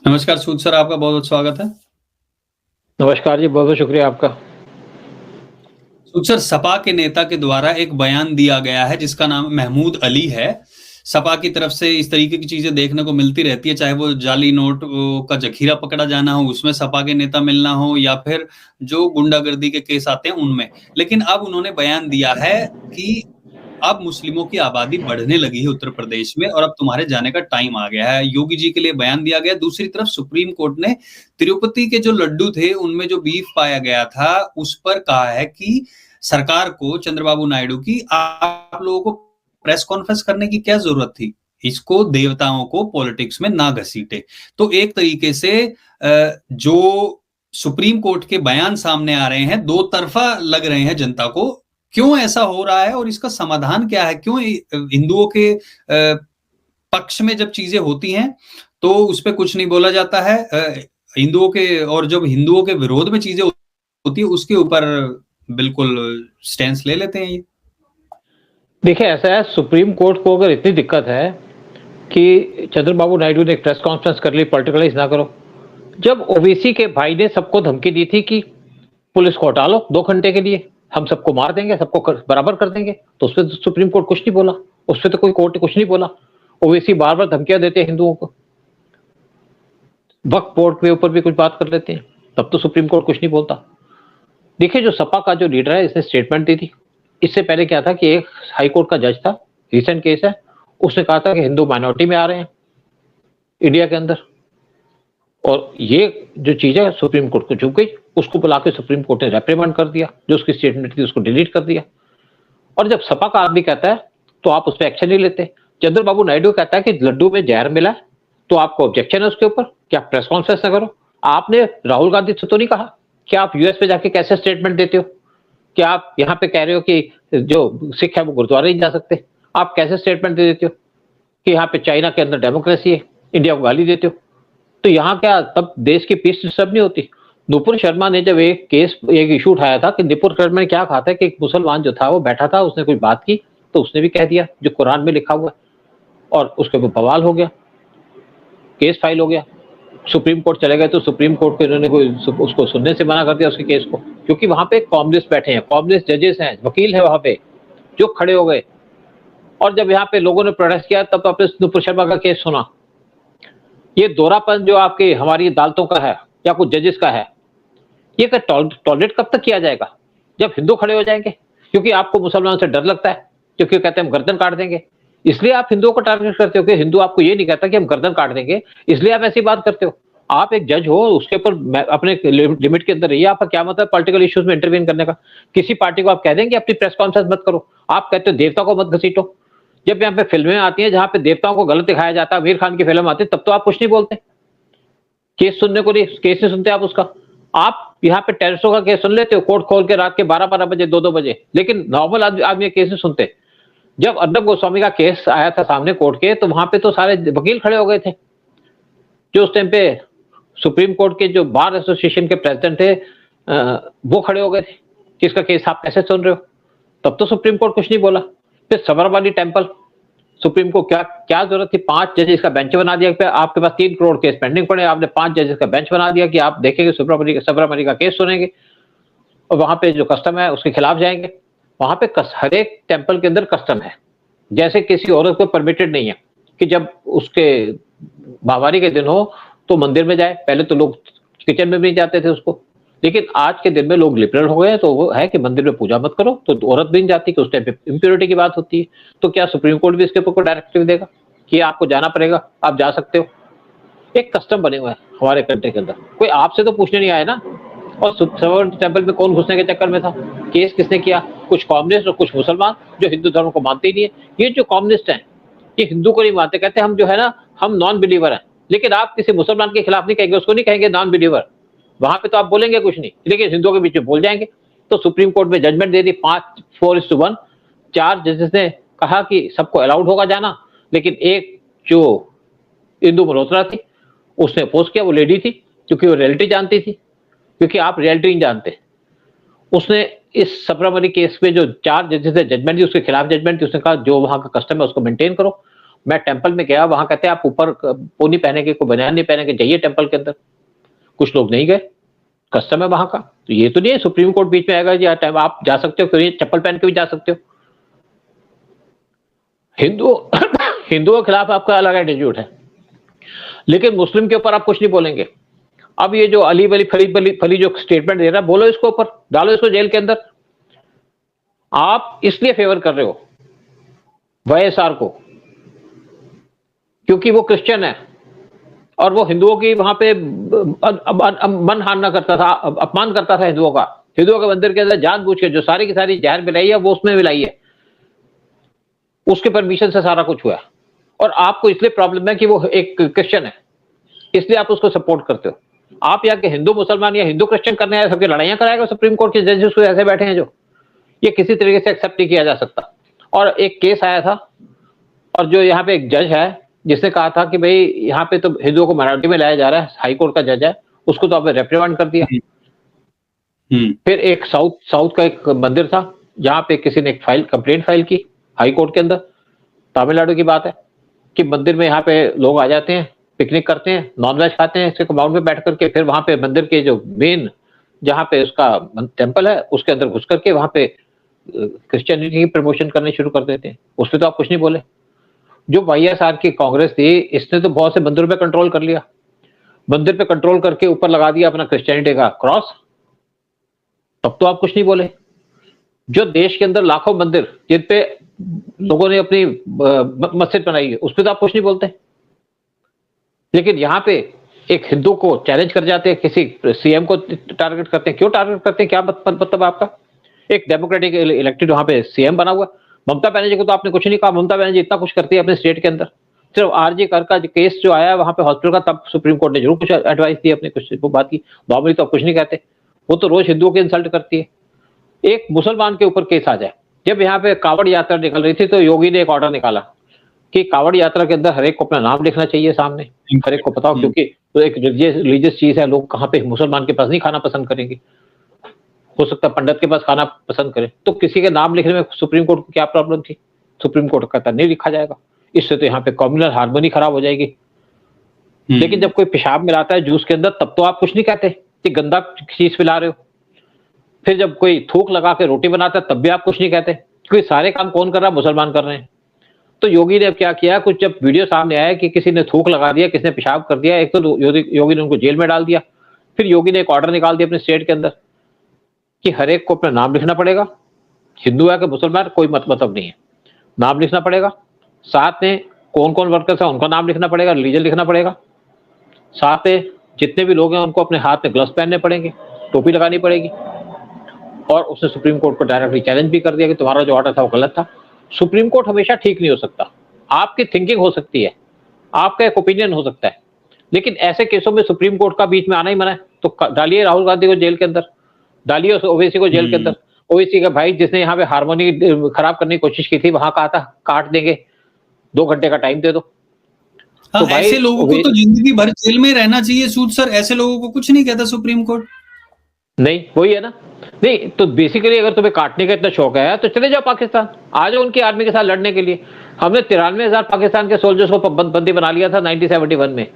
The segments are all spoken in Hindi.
नमस्कार सूद सर, आपका बहुत-बहुत स्वागत है। नमस्कार जी, बहुत-बहुत शुक्रिया आपका। सूद सर, सपा के नेता के द्वारा एक बयान दिया गया है जिसका नाम महमूद अली है। सपा की तरफ से इस तरीके की चीज़ें देखने को मिलती रहती है, चाहे वो जाली नोट का ज़खीरा पकड़ा जाना हो, उसमें सपा के नेता मिलना हो या फिर जो गुंडागर्दी के केस आते हैं, उनमें। लेकिन अब उन्होंने बयान दिया है कि अब मुस्लिमों की आबादी बढ़ने लगी है उत्तर प्रदेश में और अब तुम्हारे जाने का टाइम आ गया है। योगी जी के लिए बयान दिया गया। दूसरी तरफ सुप्रीम कोर्ट ने तिरुपति के जो लड्डू थे, उनमें जो बीफ पाया गया था, उस पर कहा है कि सरकार को, चंद्रबाबू नायडू की, आप लोगों को प्रेस कॉन्फ्रेंस करने की क्या जरूरत थी? इसको देवताओं को पॉलिटिक्स में ना घसीटे। तो एक तरीके से जो सुप्रीम कोर्ट के बयान सामने आ रहे हैं, दो तरफा लग रहे हैं जनता को। क्यों ऐसा हो रहा है और इसका समाधान क्या है? क्यों हिंदुओं के पक्ष में जब चीजें होती हैं तो उस पे कुछ नहीं बोला जाता है, हिंदुओं के, और जब हिंदुओं के विरोध में चीजें होती है उसके ऊपर बिल्कुल स्टैंस ले लेते हैं ये। देखिए ऐसा है, सुप्रीम कोर्ट को अगर इतनी दिक्कत है कि चंद्रबाबू नायडू ने एक प्रेस कॉन्फ्रेंस कर ली, पॉलिटिकलाइज ना करो। जब ओवैसी के भाई ने सबको धमकी दी थी कि पुलिस को हटा लो 2 घंटे के लिए, हम सबको मार देंगे, सबको बराबर कर देंगे, तो उसपे तो सुप्रीम कोर्ट कुछ नहीं बोला। उसपे तो कोई कोर्ट कुछ नहीं बोला। ओवैसी बार-बार धमकियां देते हैं हिंदुओं को। वक्फ बोर्ड के ऊपर भी कुछ बात कर लेते हैं, तब तो सुप्रीम कोर्ट कुछ नहीं बोलता। देखिए जो सपा का जो लीडर है, इसने स्टेटमेंट दी थी। इससे पहले क्या था कि एक हाई कोर्ट का जज था, रिसेंट केस है, उसने कहा था कि हिंदू माइनॉरिटी में आ रहे हैं इंडिया के अंदर, और ये जो चीज है सुप्रीम कोर्ट को झुक गई। उसको बुला के सुप्रीम कोर्ट ने रेप्रिमेंड कर दिया, जो उसकी स्टेटमेंट थी उसको डिलीट कर दिया। और जब सपा का आदमी कहता है तो आप उस पर एक्शन नहीं लेते। चंद्रबाबू नायडू कहता है कि लड्डू में जहर मिला है, तो आपको ऑब्जेक्शन है उसके ऊपर, क्या प्रेस कॉन्फ्रेंस ना करो? आपने राहुल गांधी से तो नहीं कहा कि आप यूएस पे जाके कैसे स्टेटमेंट देते हो? क्या आप यहाँ पे कह रहे हो कि जो सिख है वो गुरुद्वारे नहीं जा सकते? आप कैसे स्टेटमेंट दे देते हो कि यहाँ पे चाइना के अंदर डेमोक्रेसी है, इंडिया को गाली देते हो? तो यहाँ क्या तब देश की पीस डिस्टर्ब नहीं होती? नुपुर शर्मा ने जब एक इशू उठाया था कि नुपुर शर्मा ने क्या कहा था कि एक मुसलमान जो था वो बैठा था, उसने कुछ बात की, तो उसने भी कह दिया जो कुरान में लिखा हुआ है, और उसके ऊपर बवाल हो गया, केस फाइल हो गया। सुप्रीम कोर्ट चले गए तो सुप्रीम कोर्ट को इन्होंने कोई उसको सुनने से मना कर दिया उसके केस को, क्योंकि वहां पे कॉमनिस्ट बैठे हैं, कॉमनिस्ट जजेस हैं, वकील है वहां पे, जो खड़े हो गए। और जब यहाँ पे लोगों ने प्रोटेस्ट किया तब आपने नुपुर शर्मा का केस सुना। ये दोहरापन जो आपके हमारी अदालतों का है या कुछ जजेस का है, ये टॉलरेट कब तक किया जाएगा? जब हिंदू खड़े हो जाएंगे, क्योंकि आपको मुसलमानों से डर लगता है, क्योंकि कहते हैं हम गर्दन काट देंगे, इसलिए आप हिंदुओं को टारगेट करते हो। कि हिंदू आपको ये नहीं कहता कि हम गर्दन काट देंगे, इसलिए आप ऐसी बात करते हो। आप एक जज हो, उसके ऊपर अपने लिमिट के अंदर रहिए। आपका क्या मतलब पॉलिटिकल इश्यूज में इंटरवीन करने का? किसी पार्टी को आप कह देंगे अपनी प्रेस कॉन्फ्रेंस मत करो? आप कहते हो देवता को मत घसीटो। जब यहाँ पे फिल्में आती हैं जहां पे देवताओं को गलत दिखाया जाता है, आमिर खान की फिल्म आती है, तब तो आप कुछ नहीं बोलते। केस सुनने को नहीं, केस नहीं सुनते आप उसका। आप यहाँ पे टेररिस्टों का केस सुन लेते हो कोर्ट खोल के रात के 12-12 बजे, 2-2 बजे, लेकिन नॉर्मल आदमी केस नहीं सुनते। जब अर्नब गोस्वामी का केस आया था सामने कोर्ट के, तो वहां पे तो सारे वकील खड़े हो गए थे। जो उस टाइम पे सुप्रीम कोर्ट के जो बार एसोसिएशन के प्रेसिडेंट थे, वो खड़े हो गए थे कि इसका केस आप कैसे सुन रहे हो? तब तो सुप्रीम कोर्ट कुछ नहीं बोला। फिर सबरमती टेम्पल, सुप्रीम को क्या क्या जरूरत थी? 5 जजेस का बेंच बना दिया। आपके पास 3 करोड़ केस पेंडिंग पड़े, आपने 5 जजेस का बेंच बना दिया कि आप देखेंगे सबरमती का केस सुनेंगे, और वहां पे जो कस्टम है उसके खिलाफ जाएंगे। वहां पे हर एक टेम्पल के अंदर कस्टम है, जैसे किसी औरत को परमिटेड नहीं है कि जब उसके माहवारी के दिन हो तो मंदिर में जाए। पहले तो लोग किचन में भी नहीं जाते थे उसको, लेकिन आज के दिन में लोग लिबरल हो गए हैं, तो वो है कि मंदिर में पूजा मत करो, तो औरत भी नहीं जाती कि उस टाइम पे इम्प्योरिटी की बात होती है। तो क्या सुप्रीम कोर्ट भी इसके ऊपर कोई डायरेक्टिव देगा कि आपको जाना पड़ेगा, आप जा सकते हो? एक कस्टम बने हुए हैं हमारे कंट्री के अंदर, कोई आपसे तो पूछने नहीं आया ना। और सबरमती टेम्पल में कौन घुसने के चक्कर में था? केस किसने किया? कुछ कम्युनिस्ट और कुछ मुसलमान जो हिंदू धर्म को मानते ही नहीं है। ये जो कम्युनिस्ट हैं, ये हिंदू को नहीं मानते, कहते हैं हम जो है ना, हम नॉन बिलीवर हैं। लेकिन आप किसी मुसलमान के खिलाफ नहीं कहेंगे, उसको नहीं कहेंगे नॉन बिलीवर, वहां पे तो आप बोलेंगे कुछ नहीं, लेकिन हिंदुओं के बीच में बोल जाएंगे। तो सुप्रीम कोर्ट में जजमेंट दे दी 5-4:1। 4 जजेस ने कहा कि सबको अलाउड होगा जाना, लेकिन एक जो इंदु मल्होत्रा थी उसने अपोज किया। वो लेडी थी, क्योंकि वो रियलिटी जानती थी, क्योंकि आप रियलिटी नहीं जानते। उसने इस सबरमती केस में जो 4 जजेस ने जजमेंट दी, उसके खिलाफ जजमेंट दी। उसने कहा जो वहां का कस्टम है उसको मेंटेन करो। मैं टेंपल में गया, वहां कहते हैं आप ऊपर पोनी पहने के, कोई बनियान नहीं पहने के जाइए टेंपल के अंदर। कुछ लोग नहीं गए, कस्टम है वहां का। तो ये तो नहीं है सुप्रीम कोर्ट बीच में आएगा जी आप जा सकते हो, क्यों नहीं चप्पल पहन के भी जा सकते हो। हिंदू हिंदुओं के खिलाफ आपका अलग एटीट्यूड है, लेकिन मुस्लिम के ऊपर आप कुछ नहीं बोलेंगे। अब ये जो अली वली फली जो स्टेटमेंट दे रहा है, बोलो इसको ऊपर, डालो इसको जेल के अंदर। आप इसलिए फेवर कर रहे हो वाईएसआर को क्योंकि वो क्रिश्चियन है और वो हिंदुओं की वहां पे मन हारना करता था, अपमान करता था हिंदुओं का। हिंदुओं के मंदिर के अंदर जानबूझ के जो सारी की सारी जहर मिलाई है वो उसमें मिलाई है, उसके परमिशन से सारा कुछ हुआ है। और आपको इसलिए प्रॉब्लम है कि वो एक क्रिश्चियन है, इसलिए आप उसको सपोर्ट करते हो। आप यहाँ के हिंदू मुसलमान या हिंदू क्रिश्चियन करने आए, सबकी लड़ाइयां कराएगा सुप्रीम कोर्ट के जजेस को ऐसे बैठे हैं जो, ये किसी तरीके से एक्सेप्ट नहीं किया जा सकता। और एक केस आया था और जो यहाँ पे एक जज है जिसने कहा था कि भाई यहाँ पे तो हिंदुओं को माइनॉरिटी में लाया जा रहा है, हाई कोर्ट का जज है, उसको तो आपने रेप्रिमांड कर दिया। फिर एक साउथ का एक मंदिर था जहां पे किसी ने एक कंप्लेंट फाइल की हाई कोर्ट के अंदर, तमिलनाडु की बात है, कि मंदिर में यहाँ पे लोग आ जाते हैं, पिकनिक करते हैं, नॉनवेज खाते हैं, इसके कंपाउंड में बैठ करके, फिर वहां पे मंदिर के जो मेन जहाँ पे उसका टेम्पल है उसके अंदर घुस करके वहां पे क्रिश्चियनिटी की प्रमोशन करने शुरू कर देते हैं। उस पर तो आप कुछ नहीं बोले। जो वाईएसआर की कांग्रेस थी, इसने तो बहुत से मंदिरों पे कंट्रोल कर लिया, मंदिर पे कंट्रोल करके ऊपर लगा दिया अपना क्रिश्चियनिटी का क्रॉस, तब तो आप कुछ नहीं बोले। जो देश के अंदर लाखों मंदिर जिन पे लोगों ने अपनी मस्जिद बनाई है, उस पर तो आप कुछ नहीं बोलते। लेकिन यहाँ पे एक हिंदू को चैलेंज कर जाते हैं, किसी सीएम को टारगेट करते हैं। क्यों टारगेट करते हैं, क्या मतलब आपका? एक डेमोक्रेटिक इलेक्टेड वहां पे सीएम बना हुआ। ममता बनर्जी को तो आपने कुछ नहीं कहा, ममता बनर्जी इतना कुछ करती है अपने स्टेट के अंदर। सिर्फ आरजी कर का केस जो आया वहां पे हॉस्पिटल का, तब सुप्रीम कोर्ट ने जरूर कुछ एडवाइस दी, अपने कुछ वो बात की। नॉर्मली तो आप कुछ नहीं कहते, वो तो रोज हिंदुओं की इंसल्ट करती है। एक मुसलमान के ऊपर केस आ जाए, जब यहाँ पे कावड़ यात्रा निकल रही थी तो योगी ने एक ऑर्डर निकाला कि कावड़ यात्रा के अंदर हर एक को अपना नाम लिखना चाहिए सामने, हर एक को पता हो, क्योंकि तो एक रिलीजियस चीज है, लोग कहाँ पे मुसलमान के पास नहीं खाना पसंद करेंगे, हो सकता है पंडित के पास खाना पसंद करें, तो किसी के नाम लिखने में सुप्रीम कोर्ट को क्या प्रॉब्लम थी? सुप्रीम कोर्ट कहता नहीं लिखा जाएगा, इससे तो यहाँ पे कम्युनल हार्मोनी खराब हो जाएगी। लेकिन जब कोई पेशाब मिलाता है जूस के अंदर, तब तो आप कुछ नहीं कहते कि गंदा चीज पिला रहे हो। फिर जब कोई थूक लगा के रोटी बनाता है, तब भी आप कुछ नहीं कहते, क्योंकि सारे काम कौन कर रहा है? मुसलमान कर रहे हैं। तो योगी ने अब क्या किया, कुछ जब वीडियो सामने आया कि किसी ने थूक लगा दिया, किसी ने पेशाब कर दिया, एक तो योगी ने उनको जेल में डाल दिया। फिर योगी ने एक ऑर्डर निकाल दिया अपने स्टेट के अंदर कि हर एक को अपना नाम लिखना पड़ेगा, हिंदू है कि मुसलमान कोई मतलब नहीं है, नाम लिखना पड़ेगा। साथ में कौन कौन वर्कर्स है उनका नाम लिखना पड़ेगा, रिलीजन लिखना पड़ेगा। साथ में जितने भी लोग हैं उनको अपने हाथ में ग्लव्स पहनने पड़ेंगे, टोपी लगानी पड़ेगी। और उसने सुप्रीम कोर्ट को डायरेक्टली चैलेंज भी कर दिया कि तुम्हारा जो ऑर्डर था वो गलत था। सुप्रीम कोर्ट हमेशा ठीक नहीं हो सकता, आपकी थिंकिंग हो सकती है, आपका एक ओपिनियन हो सकता है, लेकिन ऐसे केसों में सुप्रीम कोर्ट का बीच में आना ही मना है। तो डालिए राहुल गांधी को जेल के अंदर, डालिए ओवैसी को जेल के अंदर। ओवैसी का भाई जिसने यहाँ पे हार्मोनी खराब करने की कोशिश की थी, वहां कहा था काट देंगे, 2 घंटे का टाइम दे दो। तो ऐसे लोगों को तो जिंदगी भर जेल में रहना चाहिए सूद सर, ऐसे लोगों को कुछ नहीं कहता सुप्रीम कोर्ट। नहीं, वही है ना। नहीं तो बेसिकली अगर तुम्हें काटने का इतना शौक है तो चले जाओ पाकिस्तान, आ जाओ उनकी आर्मी के साथ लड़ने के लिए। हमने 93,000 पाकिस्तान के सोल्जर्स को बंदी बना लिया था 1971 में।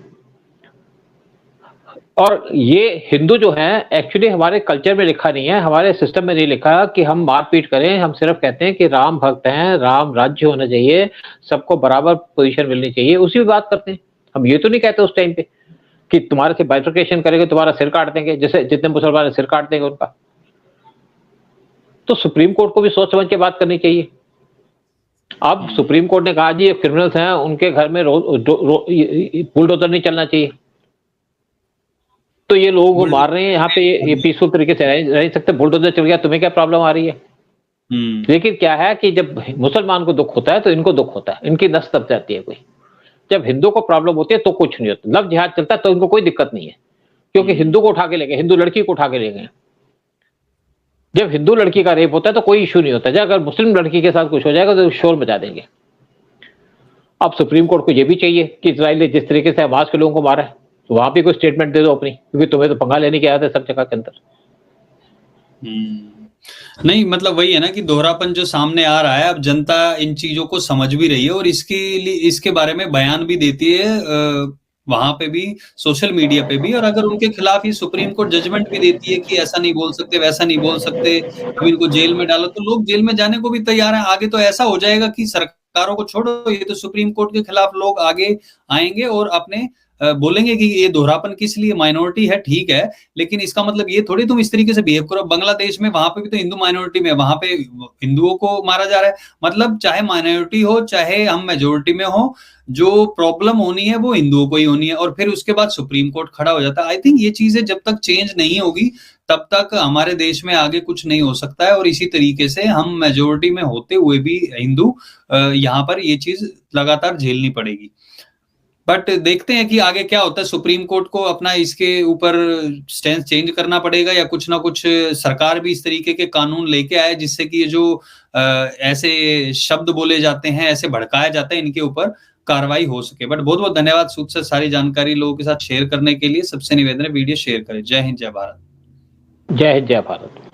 और ये हिंदू जो है एक्चुअली हमारे कल्चर में लिखा नहीं है, हमारे सिस्टम में नहीं लिखा कि हम मारपीट करें। हम सिर्फ कहते हैं कि राम भक्त हैं, राम राज्य होना चाहिए, सबको बराबर पोजीशन मिलनी चाहिए, उसी भी बात करते हैं हम। ये तो नहीं कहते उस टाइम पे कि तुम्हारे से बाइफर्केशन करेंगे, तुम्हारा सिर काट देंगे, जैसे जितने मुसलमान सिर काट देंगे उनका। तो सुप्रीम कोर्ट को भी सोच समझ के बात करनी चाहिए। अब सुप्रीम कोर्ट ने कहा जी ये क्रिमिनल्स हैं, उनके घर में बुलडोजर नहीं चलना चाहिए, तो ये लोगों को मार रहे हैं यहाँ पे, ये पीसफुल तरीके से रह नहीं सकते, बुलडोजर चल गया, तुम्हें क्या प्रॉब्लम आ रही है? लेकिन क्या है कि जब मुसलमान को दुख होता है तो इनको दुख होता है, इनकी नस दब जाती है कोई। जब हिंदू को प्रॉब्लम होती है तो कुछ नहीं होता, लव जिहाद चलता है तो इनको कोई दिक्कत नहीं है, क्योंकि हिंदू को उठा के ले गए, हिंदू लड़की को उठा के ले गए। जब हिंदू लड़की का रेप होता है तो कोई इशू नहीं होता, जब अगर मुस्लिम लड़की के साथ कुछ हो जाएगा तो शोर मचा देंगे। अब सुप्रीम कोर्ट को यह भी चाहिए कि इजराइल ने जिस तरीके से हमास के लोगों को मारा है, तो वहां भी कोई स्टेटमेंट दे दो अपनी, क्योंकि तुम्हें तो पंगा लेने के आया था सब जगह के अंदर। नहीं, मतलब वही है ना कि दोहरापन जो सामने आ रहा है, अब जनता इन चीजों को समझ भी रही है और इसके बारे में बयान भी देती है, वहां पे भी, सोशल मीडिया पे भी। और अगर उनके खिलाफ ये सुप्रीम कोर्ट जजमेंट भी देती है कि ऐसा नहीं बोल सकते, वैसा नहीं बोल सकते, अब इनको जेल में डालो, तो लोग जेल में जाने को भी तैयार हैं। आगे तो ऐसा हो जाएगा कि सरकारों को छोड़ो, ये तो सुप्रीम कोर्ट के खिलाफ लोग आगे आएंगे और अपने बोलेंगे कि ये दोहरापन किस लिए, माइनॉरिटी है ठीक है, लेकिन इसका मतलब ये थोड़ी तुम इस तरीके से बिहेव करो। बांग्लादेश में वहां पे भी तो हिंदू माइनॉरिटी में, वहां पे हिंदुओं को मारा जा रहा है। मतलब चाहे माइनॉरिटी हो, चाहे हम मेजोरिटी में हो, जो प्रॉब्लम होनी है वो हिंदुओं को ही होनी है। और फिर उसके बाद सुप्रीम कोर्ट खड़ा हो जाता है। आई थिंक ये चीजें जब तक चेंज नहीं होगी तब तक हमारे देश में आगे कुछ नहीं हो सकता है। और इसी तरीके से हम मेजोरिटी में होते हुए भी हिंदू यहाँ पर ये चीज लगातार झेलनी पड़ेगी। बट देखते हैं कि आगे क्या होता है। सुप्रीम कोर्ट को अपना इसके ऊपर स्टैंड चेंज करना पड़ेगा, या कुछ ना कुछ सरकार भी इस तरीके के कानून लेके आए जिससे कि ये जो ऐसे शब्द बोले जाते हैं, ऐसे भड़काया जाता है, इनके ऊपर कार्रवाई हो सके। बट बहुत बहुत धन्यवाद सूद सर, सारी जानकारी लोगों के साथ शेयर करने के लिए। सबसे निवेदन है वीडियो शेयर करें। जय हिंद, जय भारत। जय हिंद, जय भारत।